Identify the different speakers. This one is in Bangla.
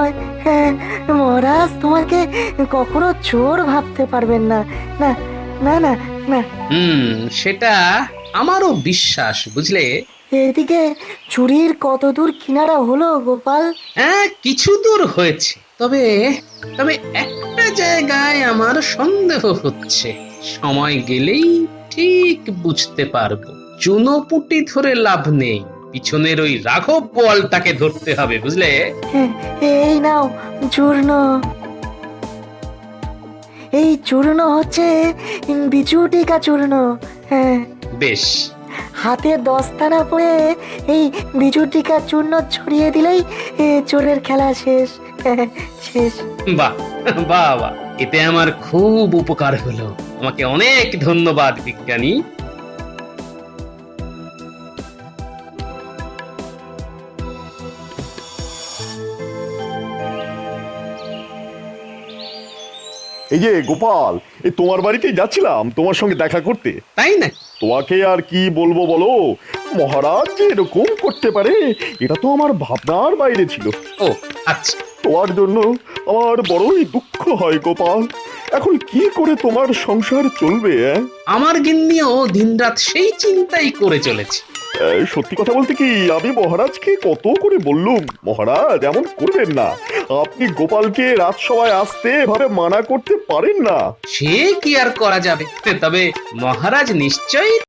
Speaker 1: নয়। হ্যাঁ, মহারাজ তোমাকে কখনো চোর ভাবতে পারবেন না। না না না না।
Speaker 2: সেটা আমারও বিশ্বাস, বুঝলে।
Speaker 1: এদিকে চুরির কত দূর কিনারা হলো গোপাল?
Speaker 2: হ্যাঁ, কিছু দূর হয়েছে, তবে তবে একটা জায়গায় আমার সন্দেহ হচ্ছে। সময় গেলেই ঠিক বুঝতে পারবো। চুনোপুটি ধরে লাভ নেই, পিছনের ওই রাঘব বোয়ালটাকে ধরতে হবে, বুঝলে।
Speaker 1: হ্যাঁ, এই নাও চূর্ণ। এই চূর্ণ হচ্ছে বিচুটিকা চূর্ণ। হ্যাঁ,
Speaker 2: বেশ।
Speaker 1: হাতে দস্তানা পরে এই বিচুটিকা চূর্ণ ছড়িয়ে দিলেই চোরের খেলা শেষ। হ্যাঁ, শেষ।
Speaker 2: বাহ, বাহ বাহ, এতে আমার খুব উপকার হলো। আমাকে অনেক ধন্যবাদ বিজ্ঞানী।
Speaker 3: এই যে গোপাল, এই তোমার বাড়িতেই যাচ্ছিলাম তোমার সঙ্গে দেখা করতে।
Speaker 2: তাই না?
Speaker 3: তোমাকে আর কি বলবো বলো, মহারাজ যে এরকম করতে পারে এটা তো আমার ভাবনার বাইরে ছিল।
Speaker 2: ও আচ্ছা।
Speaker 3: তোমার জন্য আমার বড়ই দুঃখ হয় গোপাল। এখন কি করে তোমার সংসার চলবে?
Speaker 2: আমার গিন্নিও দিনরাত সেই চিন্তাই করে চলেছে।
Speaker 3: সত্যি কথা বলতে কি, আমি মহারাজকে কত করে বললুম, মহারাজ এমন করবেন না, আপনি গোপালকে রাজসভায় আসতে এভাবে মানা করতে পারেন না।
Speaker 2: সে কি আর করা যাবে, তবে মহারাজ নিশ্চয়ই